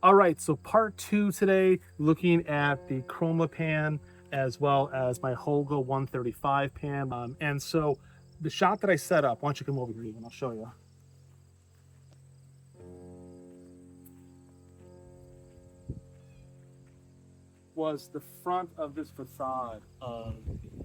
All right, so part two today, looking at the Chroma pan as well as my Holga 135 pan. And so the shot that I set up, why don't you come over here and I'll show you. Was the front of this facade of the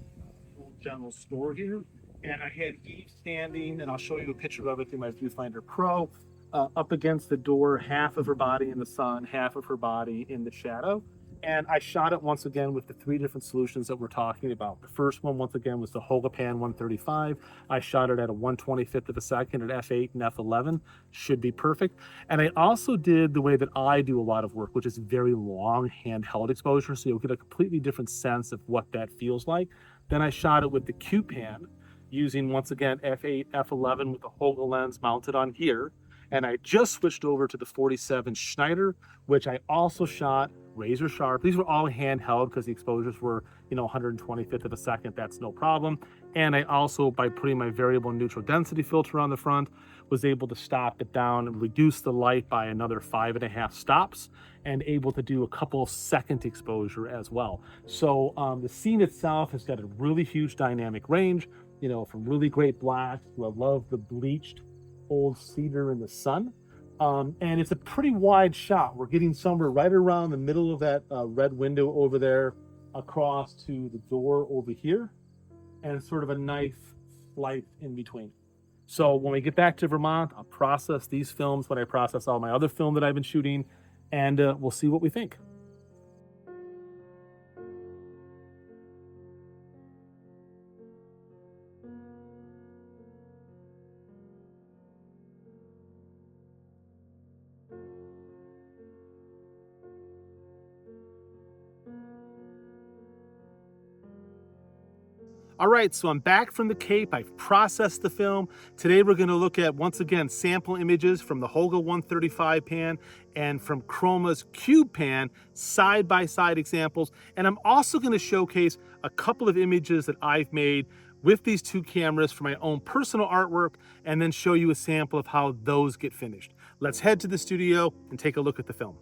old general store here. And I had Eve standing, and I'll show you a picture of it through my Viewfinder Pro, up against the door, half of her body in the sun, half of her body in the shadow. And I shot it once again with the three different solutions that we're talking about. The first one, once again, was the Holga Pan 135. I shot it at a 1/25th of a second at f8 and f11. Should be perfect. And I also did the way that I do a lot of work, which is very long handheld exposure, so you'll get a completely different sense of what that feels like. Then I shot it with the CubePan, using, once again, f8, f11 with the Holga lens mounted on here. And I just switched over to the 47 Schneider, which I also shot razor sharp. These were all handheld because the exposures were, 125th of a second. That's no problem. And I also, by putting my variable neutral density filter on the front, was able to stop it down and reduce the light by another 5.5 stops, and able to do a couple second exposure as well. So the scene itself has got a really huge dynamic range, from really great blacks to I love the bleached old cedar in the sun. And it's a pretty wide shot. We're getting somewhere right around the middle of that red window over there, across to the door over here, and sort of a nice flight in between. So when we get back to Vermont, I'll process these films when I process all my other film that I've been shooting, and we'll see what we think. All right, so I'm back from the Cape. I've processed the film. Today we're gonna look at, once again, sample images from the Holga 135 pan and from Chroma's CubePan, side-by-side examples. And I'm also gonna showcase a couple of images that I've made with these two cameras for my own personal artwork, and then show you a sample of how those get finished. Let's head to the studio and take a look at the film.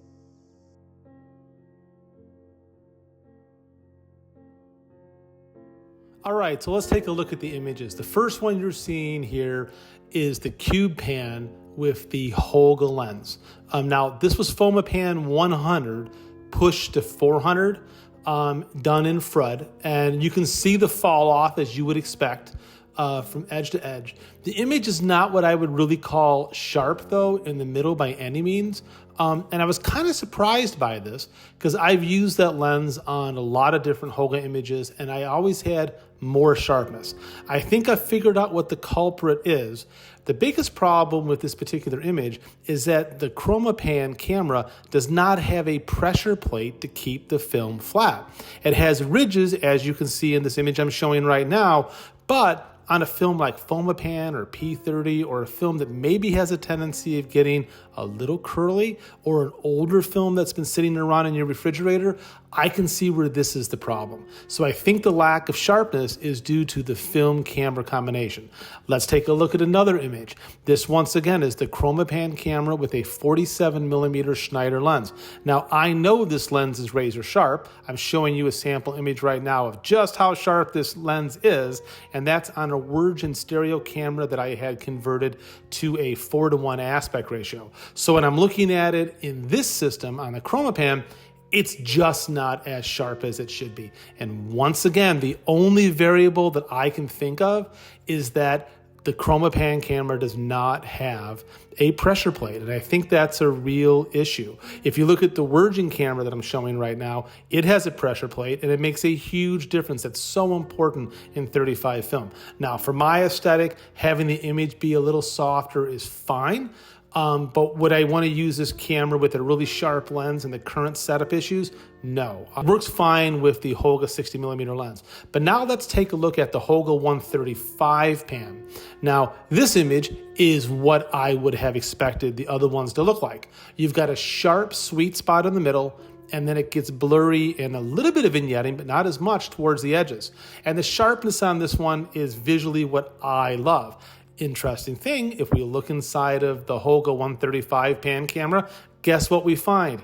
All right, so let's take a look at the images. The first one you're seeing here is the CubePan with the Holga lens. Now, this was Fomapan 100 pushed to 400, done in FRUD, and you can see the fall off as you would expect from edge to edge. The image is not what I would really call sharp, though, in the middle by any means. And I was kind of surprised by this because I've used that lens on a lot of different Holga images, and I always had more sharpness. I think I figured out what the culprit is. The biggest problem with this particular image is that the Chroma Pan camera does not have a pressure plate to keep the film flat. It has ridges, as you can see in this image I'm showing right now, but on a film like Fomapan or P30, or a film that maybe has a tendency of getting a little curly, or an older film that's been sitting around in your refrigerator, I can see where this is the problem. So I think the lack of sharpness is due to the film camera combination. Let's take a look at another image. This, once again, is the Chroma Pan camera with a 47mm Schneider lens. Now, I know this lens is razor sharp. I'm showing you a sample image right now of just how sharp this lens is, and that's on a Virgin stereo camera that I had converted to a 4:1 aspect ratio. So when I'm looking at it in this system on the Chroma Pan, it's just not as sharp as it should be. And once again, the only variable that I can think of is that the Chroma Pan camera does not have a pressure plate, and I think that's a real issue. If you look at the Virgin camera that I'm showing right now, it has a pressure plate, and it makes a huge difference. That's so important in 35 film. Now, for my aesthetic, having the image be a little softer is fine. But would I want to use this camera with a really sharp lens and the current setup issues? No. It works fine with the Holga 60mm lens. But now let's take a look at the Holga 135 pan. Now, this image is what I would have expected the other ones to look like. You've got a sharp sweet spot in the middle, and then it gets blurry and a little bit of vignetting, but not as much towards the edges. And the sharpness on this one is visually what I love. Interesting thing, if we look inside of the Holga 135 pan camera, guess what we find?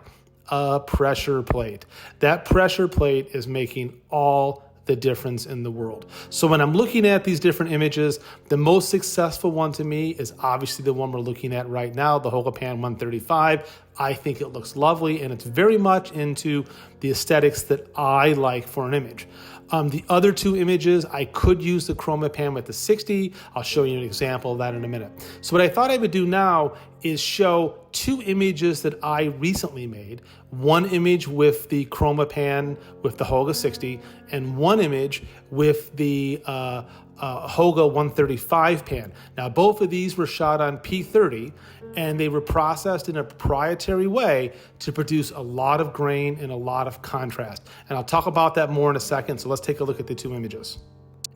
A pressure plate. That pressure plate is making all the difference in the world. So when I'm looking at these different images, the most successful one to me is obviously the one we're looking at right now, the Holga Pan 135. I think it looks lovely, and it's very much into the aesthetics that I like for an image. The other two images, I could use the Chroma Pan with the 60. I'll show you an example of that in a minute. So what I thought I would do now is show two images that I recently made. One image with the Chroma Pan with the Holga 60, and one image with the Holga 135 pan. Now, both of these were shot on P30, and they were processed in a proprietary way to produce a lot of grain and a lot of contrast. And I'll talk about that more in a second, so let's take a look at the two images.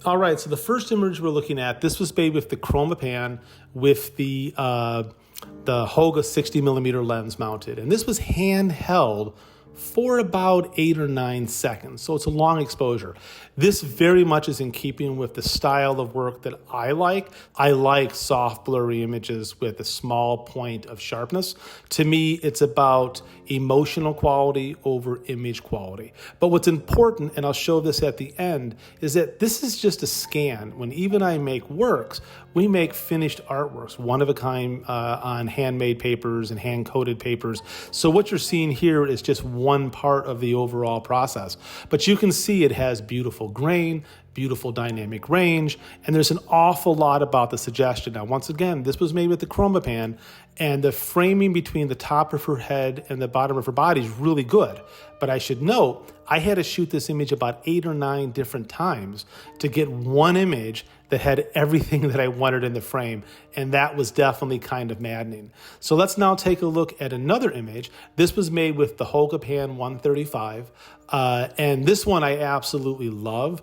All right, so the first image we're looking at, this was made with the Chroma Pan with the Holga 60 millimeter lens mounted. And this was handheld for about 8 or 9 seconds. So it's a long exposure. This very much is in keeping with the style of work that I like. I like soft, blurry images with a small point of sharpness. To me, it's about emotional quality over image quality. But what's important, and I'll show this at the end, is that this is just a scan. When Eve and I make works, we make finished artworks, one of a kind on handmade papers and hand-coated papers. So what you're seeing here is just one part of the overall process. But you can see it has beautiful grain, beautiful dynamic range, and there's an awful lot about the suggestion. Now, once again, this was made with the Chroma Pan, and the framing between the top of her head and the bottom of her body is really good. But I should note, I had to shoot this image about 8 or 9 different times to get one image that had everything that I wanted in the frame, and that was definitely kind of maddening. So let's now take a look at another image. This was made with the Holga Pan 135, and this one I absolutely love.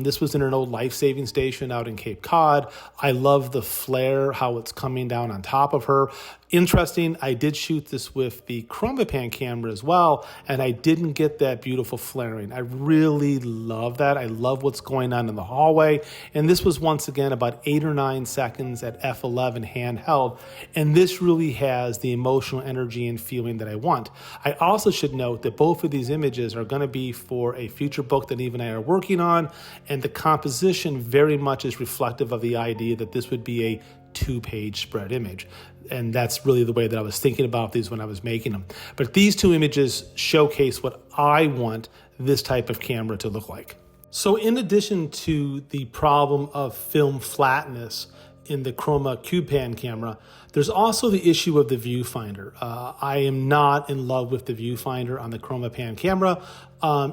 This was in an old life-saving station out in Cape Cod. I love the flare, how it's coming down on top of her. Interesting, I did shoot this with the Chroma Pan camera as well, and I didn't get that beautiful flaring. I really love that. I love what's going on in the hallway. And this was once again about 8 or 9 seconds at f11 handheld. And this really has the emotional energy and feeling that I want. I also should note that both of these images are going to be for a future book that Eve and I are working on. And the composition very much is reflective of the idea that this would be a 2-page spread image. And that's really the way that I was thinking about these when I was making them. But these two images showcase what I want this type of camera to look like. So in addition to the problem of film flatness in the Chroma CubePan camera, there's also the issue of the viewfinder. I am not in love with the viewfinder on the Chroma Pan camera.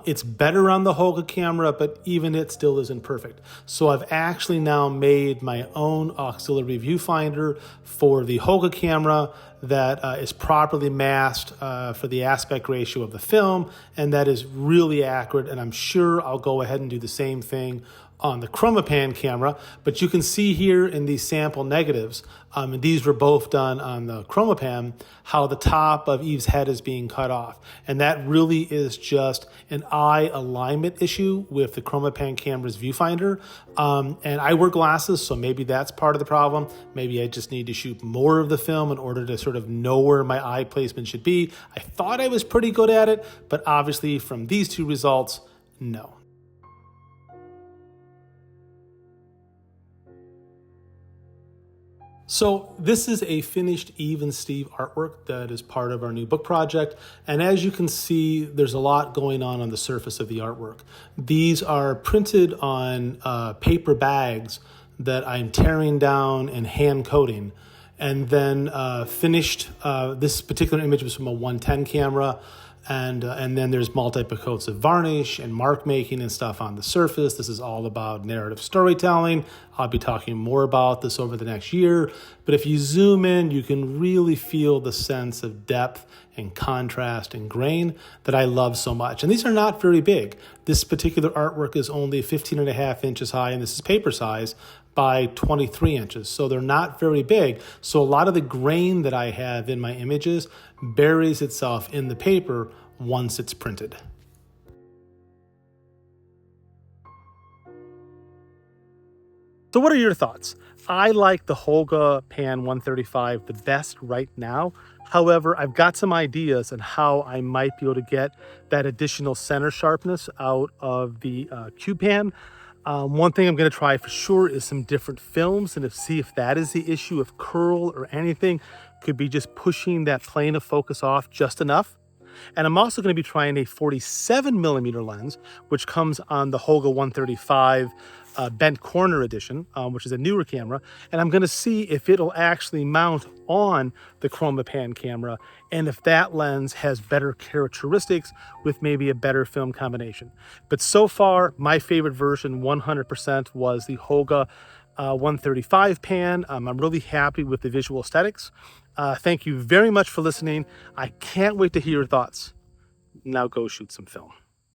It's better on the Holga camera, but even it still isn't perfect. So I've actually now made my own auxiliary viewfinder for the Holga camera that is properly masked for the aspect ratio of the film, and that is really accurate, and I'm sure I'll go ahead and do the same thing on the Chroma Pan camera. But you can see here in these sample negatives, and these were both done on the Chroma Pan, how the top of Eve's head is being cut off. And that really is just an eye alignment issue with the Chroma Pan camera's viewfinder. And I wear glasses, so maybe that's part of the problem. Maybe I just need to shoot more of the film in order to sort of know where my eye placement should be. I thought I was pretty good at it, but obviously from these two results, no. So this is a finished Eve and Steve artwork that is part of our new book project. And as you can see, there's a lot going on the surface of the artwork. These are printed on paper bags that I'm tearing down and hand coating. And then finished, this particular image was from a 110 camera. And then there's multiple coats of varnish and mark making and stuff on the surface. This is all about narrative storytelling. I'll be talking more about this over the next year. But if you zoom in, you can really feel the sense of depth and contrast and grain that I love so much. And these are not very big. This particular artwork is only 15.5 inches high, and this is paper size by 23 inches. So they're not very big. So a lot of the grain that I have in my images buries itself in the paper once it's printed. So what are your thoughts? I like the Holga Pan 135 the best right now. However, I've got some ideas on how I might be able to get that additional center sharpness out of the CubePan. One thing I'm going to try for sure is some different films and see if that is the issue, if curl or anything could be just pushing that plane of focus off just enough. And I'm also going to be trying a 47mm lens, which comes on the Holga 135 bent corner edition, which is a newer camera. And I'm going to see if it'll actually mount on the Chroma Pan camera and if that lens has better characteristics with maybe a better film combination. But so far, my favorite version 100% was the Holga 135 pan. I'm really happy with the visual aesthetics. Thank you very much for listening. I can't wait to hear your thoughts. Now go shoot some film.